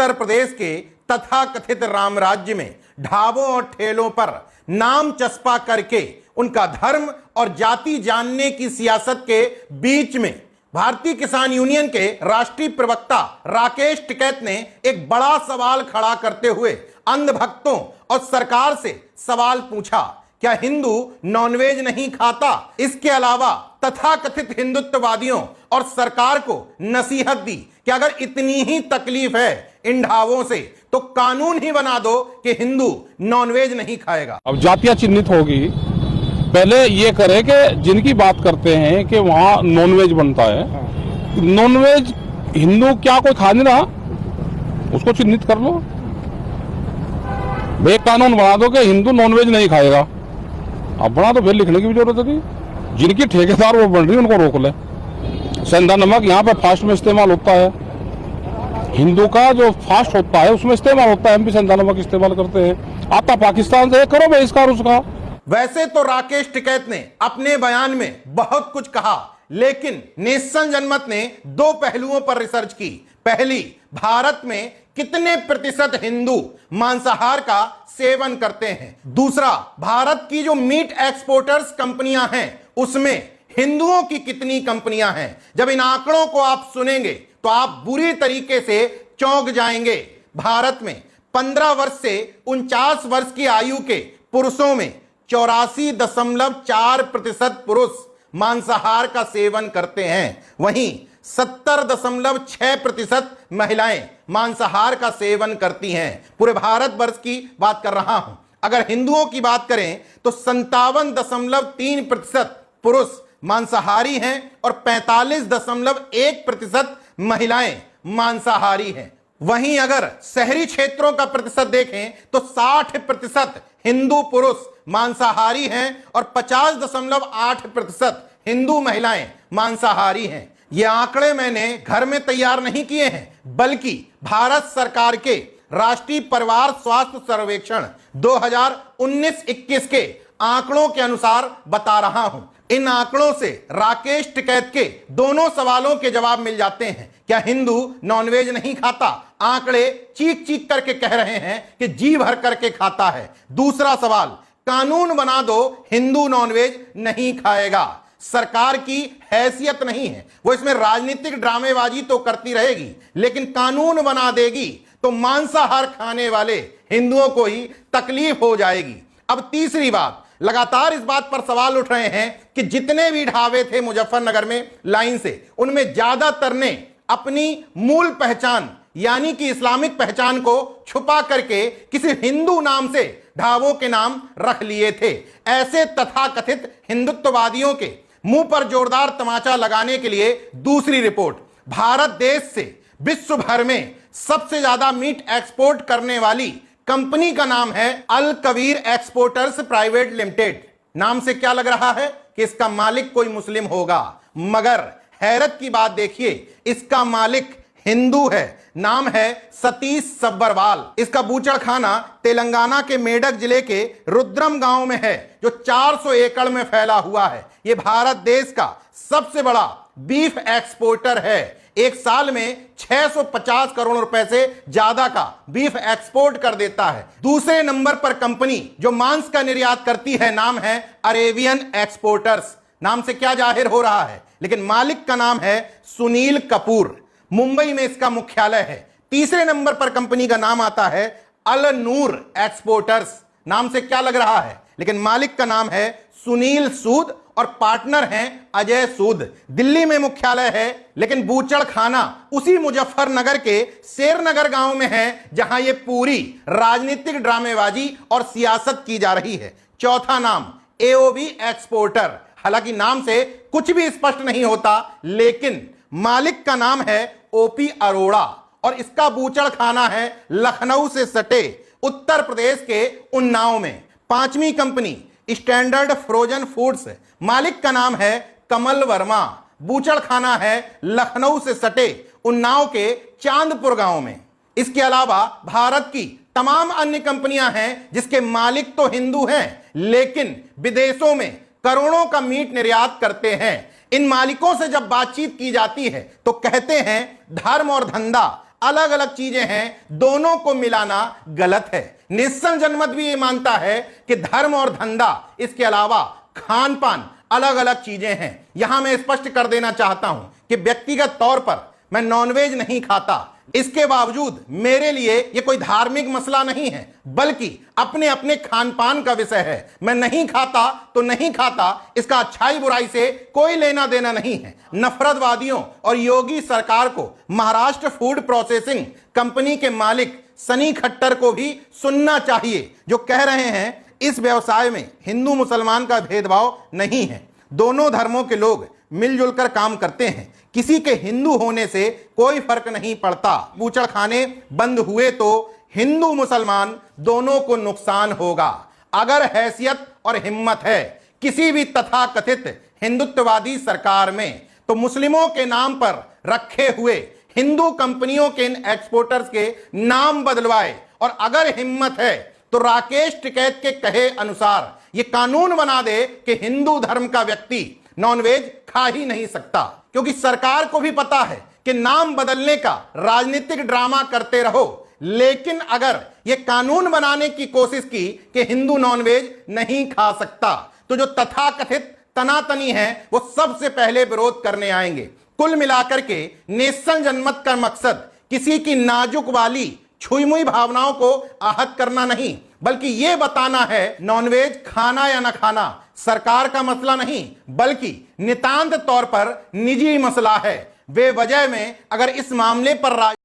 उत्तर प्रदेश के तथाकथित राम राज्य में ढाबों और ठेलों पर नाम चस्पा करके उनका धर्म और जाति जानने की सियासत के बीच में भारतीय किसान यूनियन के राष्ट्रीय प्रवक्ता राकेश टिकैत ने एक बड़ा सवाल खड़ा करते हुए अंधभक्तों और सरकार से सवाल पूछा, क्या हिंदू नॉनवेज नहीं खाता? इसके अलावा तथाकथित हिंदुत्ववादियों और सरकार को नसीहत दी कि अगर इतनी ही तकलीफ है इन ढाबों से तो कानून ही बना दो कि हिंदू नॉनवेज नहीं खाएगा। अब जातियां चिन्हित होगी, पहले ये करे कि जिनकी बात करते हैं कि वहाँ नॉनवेज बनता है, नॉनवेज हिंदू क्या कोई खा नहीं रहा, उसको चिन्हित कर लो। भाई कानून बना दो कि हिंदू नॉनवेज नहीं खाएगा। अब बना तो फिर लिखने की भी जरूरत नहीं। जिनकी ठेकेदार वो बन रही है उनको रोक ले। सेंधा नमक यहाँ पे फास्ट में इस्तेमाल होता है, हिंदू का जो फास्ट होता है उसमें इस्तेमाल होता है, हम भी सेंधा नमक इस्तेमाल करते हैं। आता पाकिस्तान से, करो बहिष्कार उसका। वैसे तो राकेश टिकैत ने अपने बयान में बहुत कुछ कहा, लेकिन नेशन जनमत ने दो पहलुओं पर रिसर्च की। पहली, भारत में कितने प्रतिशत हिंदू मांसाहार का सेवन करते हैं। दूसरा, भारत की जो मीट एक्सपोर्टर्स कंपनियां हैं उसमें हिंदुओं की कितनी कंपनियां हैं। जब इन आंकड़ों को आप सुनेंगे तो आप बुरी तरीके से चौंक जाएंगे। भारत में 15 वर्ष से 49 वर्ष की आयु के पुरुषों में 84.4% पुरुष मांसाहार का सेवन करते हैं, वहीं 70.6% महिलाएं मांसाहार का सेवन करती हैं। पूरे भारत वर्ष की बात कर रहा हूं। अगर हिंदुओं की बात करें तो 57.3% पुरुष मांसाहारी हैं और 45.1% महिलाएं मांसाहारी हैं। वहीं अगर शहरी क्षेत्रों का प्रतिशत देखें तो 60% हिंदू पुरुष मांसाहारी हैं और 50.8% हिंदू महिलाएं मांसाहारी हैं। ये आंकड़े मैंने घर में तैयार नहीं किए हैं, बल्कि भारत सरकार के राष्ट्रीय परिवार स्वास्थ्य सर्वेक्षण 2019-21 के आंकड़ों के अनुसार बता रहा हूं। इन आंकड़ों से राकेश टिकैत के दोनों सवालों के जवाब मिल जाते हैं। क्या हिंदू नॉनवेज नहीं खाता? आंकड़े चीख चीख करके कह रहे हैं कि जी भर करके खाता है। दूसरा सवाल, कानून बना दो हिंदू नॉनवेज नहीं खाएगा। सरकार की हैसियत नहीं है, वो इसमें राजनीतिक ड्रामेबाजी तो करती रहेगी, लेकिन कानून बना देगी तो मांसाहार खाने वाले हिंदुओं को ही तकलीफ हो जाएगी। अब तीसरी बात, लगातार इस बात पर सवाल उठ रहे हैं कि जितने भी ढाबे थे मुजफ्फरनगर में लाइन से, उनमें ज्यादातर ने अपनी मूल पहचान यानी कि इस्लामिक पहचान को छुपा करके किसी हिंदू नाम से ढाबों के नाम रख लिए थे। ऐसे तथाकथित हिंदुत्ववादियों के मुंह पर जोरदार तमाचा लगाने के लिए दूसरी रिपोर्ट, भारत देश से विश्व भर में सबसे ज्यादा मीट एक्सपोर्ट करने वाली कंपनी का नाम है अल कबीर एक्सपोर्टर्स प्राइवेट लिमिटेड। नाम से क्या लग रहा है कि इसका मालिक कोई मुस्लिम होगा, मगर हैरत की बात देखिए, इसका मालिक हिंदू है। नाम है सतीश सब्बरवाल। इसका बूचड़खाना तेलंगाना के मेडक जिले के रुद्रम गांव में है, जो 400 एकड़ में फैला हुआ है। यह भारत देश का सबसे बड़ा बीफ एक्सपोर्टर है। एक साल में 650 करोड़ रुपए से ज्यादा का बीफ एक्सपोर्ट कर देता है। दूसरे नंबर पर कंपनी जो मांस का निर्यात करती है, नाम है अरेबियन एक्सपोर्टर्स। नाम से क्या जाहिर हो रहा है, लेकिन मालिक का नाम है सुनील कपूर। मुंबई में इसका मुख्यालय है। तीसरे नंबर पर कंपनी का नाम आता है अल नूर एक्सपोर्टर्स। नाम से क्या लग रहा है, लेकिन मालिक का नाम है सुनील सूद और पार्टनर हैं अजय सूद। दिल्ली में मुख्यालय है, लेकिन बूचड़खाना उसी मुजफ्फरनगर के शेरनगर गांव में है, जहां यह पूरी राजनीतिक ड्रामेबाजी और सियासत की जा रही है। चौथा नाम एओबी एक्सपोर्टर। हालांकि नाम से कुछ भी स्पष्ट नहीं होता, लेकिन मालिक का नाम है ओपी अरोड़ा और इसका बूचड़खाना है लखनऊ से सटे उत्तर प्रदेश के उन्नाव में। पांचवी कंपनी स्टैंडर्ड फ्रोजन फूड्स, मालिक का नाम है कमल वर्मा। बूचड़खाना है लखनऊ से सटे उन्नाव के चांदपुर गांव में। इसके अलावा भारत की तमाम अन्य कंपनियां हैं जिसके मालिक तो हिंदू हैं, लेकिन विदेशों में करोड़ों का मीट निर्यात करते हैं। इन मालिकों से जब बातचीत की जाती है तो कहते हैं धर्म और धंधा अलग अलग चीजें हैं, दोनों को मिलाना गलत है। निस्सन जनमत भी ये मानता है कि धर्म और धंधा, इसके अलावा खान पान अलग अलग चीजें हैं। यहां मैं स्पष्ट कर देना चाहता हूं कि व्यक्तिगत तौर पर मैं नॉनवेज नहीं खाता। इसके बावजूद मेरे लिए यह कोई धार्मिक मसला नहीं है, बल्कि अपने अपने खान पान का विषय है। मैं नहीं खाता तो नहीं खाता, इसका अच्छाई बुराई से कोई लेना देना नहीं है। नफरतवादियों और योगी सरकार को महाराष्ट्र फूड प्रोसेसिंग कंपनी के मालिक सनी खट्टर को भी सुनना चाहिए, जो कह रहे हैं इस व्यवसाय में हिंदू मुसलमान का भेदभाव नहीं है, दोनों धर्मों के लोग मिलजुल कर काम करते हैं, किसी के हिंदू होने से कोई फर्क नहीं पड़ता। बूचड़खाने बंद हुए तो हिंदू मुसलमान दोनों को नुकसान होगा। अगर हैसियत और हिम्मत है किसी भी तथाकथित हिंदुत्ववादी सरकार में, तो मुस्लिमों के नाम पर रखे हुए हिंदू कंपनियों के इन एक्सपोर्टर्स के नाम बदलवाए। और अगर हिम्मत है तो राकेश टिकैत के कहे अनुसार यह कानून बना दे कि हिंदू धर्म का व्यक्ति नॉनवेज खा ही नहीं सकता। क्योंकि सरकार को भी पता है कि नाम बदलने का राजनीतिक ड्रामा करते रहो, लेकिन अगर यह कानून बनाने की कोशिश की कि हिंदू नॉनवेज नहीं खा सकता, तो जो तथाकथित तनातनी है वो सबसे पहले विरोध करने आएंगे। कुल मिलाकर के निस्सन जनमत का मकसद किसी की नाजुक वाली छुई मुई भावनाओं को आहत करना नहीं, बल्कि यह बताना है नॉनवेज खाना या न खाना सरकार का मसला नहीं, बल्कि नितांत तौर पर निजी मसला है। वे वजह में अगर इस मामले पर